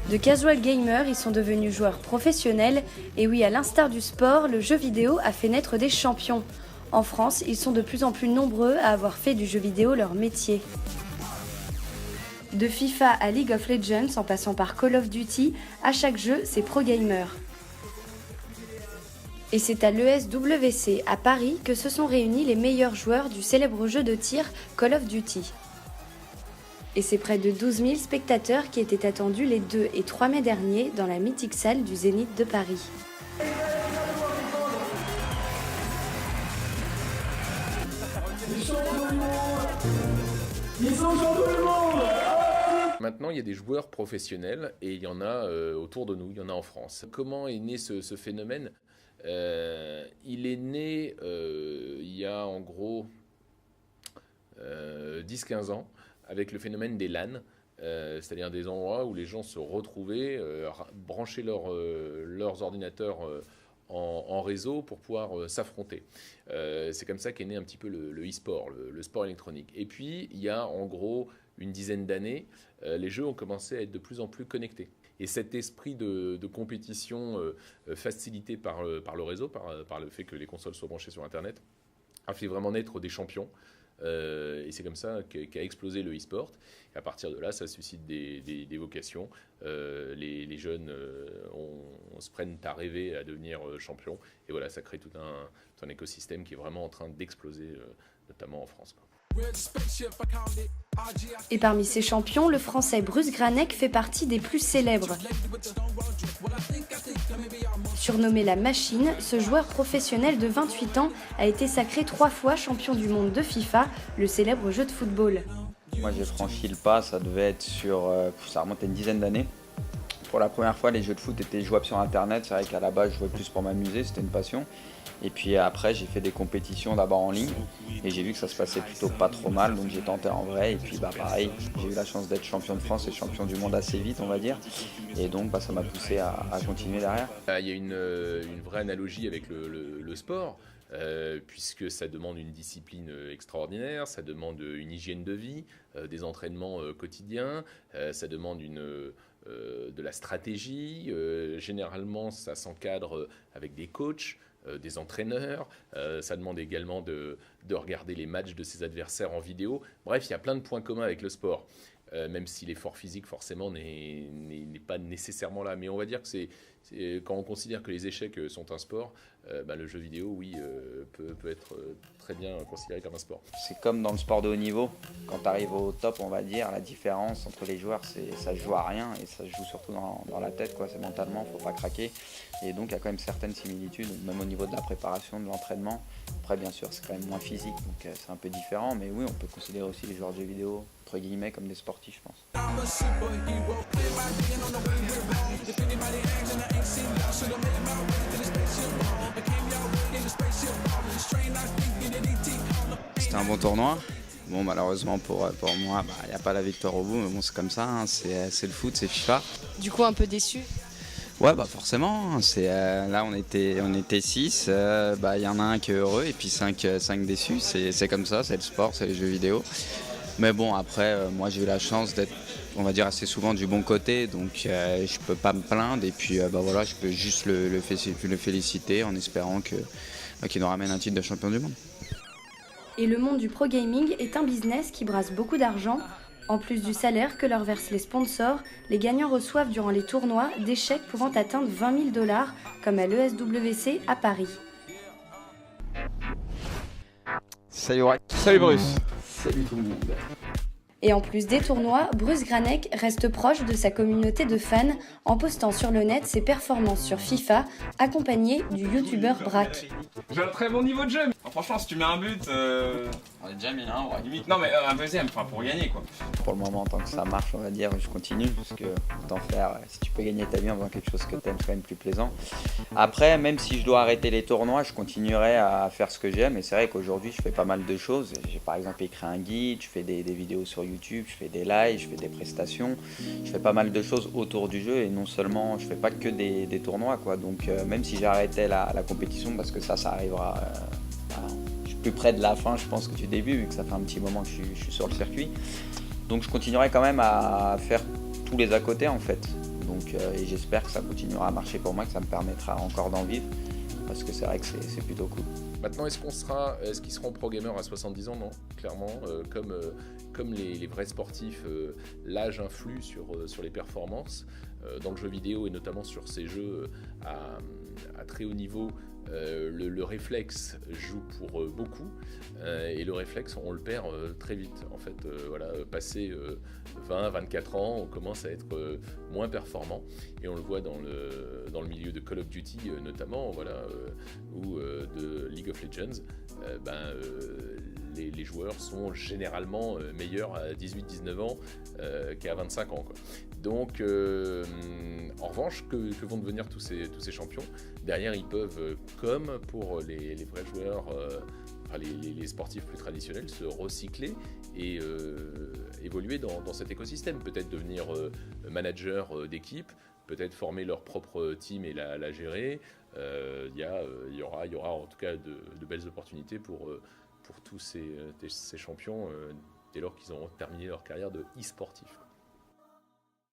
De casual gamers, ils sont devenus joueurs professionnels. Et oui, à l'instar du sport, le jeu vidéo a fait naître des champions. En France, ils sont de plus en plus nombreux à avoir fait du jeu vidéo leur métier. De FIFA à League of Legends, en passant par Call of Duty, à chaque jeu, c'est pro gamer. Et c'est à l'ESWC à Paris que se sont réunis les meilleurs joueurs du célèbre jeu de tir Call of Duty. Et c'est près de 12 000 spectateurs qui étaient attendus les 2 et 3 mai derniers dans la mythique salle du Zénith de Paris. Maintenant, il y a des joueurs professionnels et il y en a autour de nous, il y en a en France. Comment est né ce phénomène ? Il est né il y a en gros 10-15 ans avec le phénomène des LAN, c'est-à-dire des endroits où les gens se retrouvaient, branchaient leurs ordinateurs en réseau pour pouvoir s'affronter. C'est comme ça qu'est né un petit peu le e-sport, le sport électronique. Et puis, il y a en gros une dizaine d'années, les jeux ont commencé à être de plus en plus connectés. Et cet esprit de compétition facilité par le réseau, par le fait que les consoles soient branchées sur Internet, a fait vraiment naître des champions. Et c'est comme ça qu'a explosé le e-sport. Et à partir de là, ça suscite des vocations. Les jeunes se prennent à rêver à devenir champions. Et voilà, ça crée tout un écosystème qui est vraiment en train d'exploser, notamment en France, quoi. Et parmi ces champions, le Français Bruce Granec fait partie des plus célèbres. Surnommé la Machine, ce joueur professionnel de 28 ans a été sacré 3 fois champion du monde de FIFA, le célèbre jeu de football. Moi j'ai franchi le pas, ça devait être ça remonte à une dizaine d'années. Pour la première fois, les jeux de foot étaient jouables sur Internet. C'est vrai qu'à la base, je jouais plus pour m'amuser, c'était une passion. Et puis après, j'ai fait des compétitions d'abord en ligne et j'ai vu que ça se passait plutôt pas trop mal, donc j'ai tenté en vrai. Et puis pareil, j'ai eu la chance d'être champion de France et champion du monde assez vite, on va dire. Et donc ça m'a poussé à continuer derrière. Il y a une vraie analogie avec le sport. Puisque ça demande une discipline extraordinaire, ça demande une hygiène de vie, des entraînements quotidiens, ça demande de la stratégie. Généralement, ça s'encadre avec des coachs, des entraîneurs. Ça demande également de regarder les matchs de ses adversaires en vidéo. Bref, il y a plein de points communs avec le sport. Même si l'effort physique forcément n'est pas nécessairement là. Mais on va dire que quand on considère que les échecs sont un sport, le jeu vidéo, oui, peut être très bien considéré comme un sport. C'est comme dans le sport de haut niveau, quand tu arrives au top, on va dire, la différence entre les joueurs, ça se joue à rien et ça se joue surtout dans la tête, quoi. C'est mentalement, il ne faut pas craquer. Et donc il y a quand même certaines similitudes, même au niveau de la préparation, de l'entraînement. Après bien sûr c'est quand même moins physique, donc c'est un peu différent, mais oui on peut considérer aussi les joueurs de jeux vidéo, entre guillemets, comme des sportifs je pense. C'était un bon tournoi. Bon malheureusement pour moi, il n'y a pas la victoire au bout, mais bon c'est comme ça, hein. C'est le foot, c'est FIFA. Du coup un peu déçu? Ouais forcément, là on était 6, y en a un qui est heureux et puis 5 déçus, c'est comme ça, c'est le sport, c'est les jeux vidéo. Mais bon après moi j'ai eu la chance d'être, on va dire, assez souvent du bon côté, donc je peux pas me plaindre et puis voilà, je peux juste le féliciter en espérant qu'il nous ramène un titre de champion du monde. Et le monde du pro gaming est un business qui brasse beaucoup d'argent. En plus du salaire que leur versent les sponsors, les gagnants reçoivent durant les tournois des chèques pouvant atteindre 20 000 $, comme à l'ESWC à Paris. Salut Aurek. Salut Bruce. Salut tout le monde. Et en plus des tournois, Bruce Granec reste proche de sa communauté de fans en postant sur le net ses performances sur FIFA, accompagné du youtubeur Braque. J'ai un très bon niveau de jeu. Franchement, si tu mets un but, On est déjà mis un, ouais. limite. Non mais un deuxième, pour gagner quoi. Pour le moment, tant que ça marche, on va dire, je continue, parce que autant faire, si tu peux gagner ta vie en faisant quelque chose que t'aimes, c'est quand même plus plaisant. Après, même si je dois arrêter les tournois, je continuerai à faire ce que j'aime, et c'est vrai qu'aujourd'hui, je fais pas mal de choses. J'ai par exemple écrit un guide, je fais des vidéos sur YouTube, je fais des lives, je fais des prestations, je fais pas mal de choses autour du jeu, et non seulement, je fais pas que des tournois, quoi. Donc même si j'arrêtais la compétition, parce que ça arrivera... je suis plus près de la fin, je pense, que du début, vu que ça fait un petit moment que je suis sur le circuit. Donc je continuerai quand même à faire tous les à côté en fait. Donc, et j'espère que ça continuera à marcher pour moi, que ça me permettra encore d'en vivre, parce que c'est vrai que c'est plutôt cool. Maintenant, est-ce qu'ils seront pro gamers à 70 ans? Non, clairement. Comme les vrais sportifs, l'âge influe sur les performances. Dans le jeu vidéo et notamment sur ces jeux à très haut niveau, le réflexe joue pour beaucoup. Et le réflexe, on le perd très vite. En fait, passé 20-24 ans, on commence à être moins performant. Et on le voit dans le milieu de Call of Duty notamment, ou de League of Legends. Les joueurs sont généralement meilleurs à 18-19 ans qu'à 25 ans, quoi. Donc, en revanche, que vont devenir tous ces champions? Derrière, ils peuvent, comme pour les vrais joueurs, les sportifs plus traditionnels, se recycler et évoluer dans cet écosystème. Peut-être devenir manager d'équipe, peut-être former leur propre team et la gérer. Il y aura en tout cas de belles opportunités pour tous ces champions dès lors qu'ils auront terminé leur carrière de e-sportif.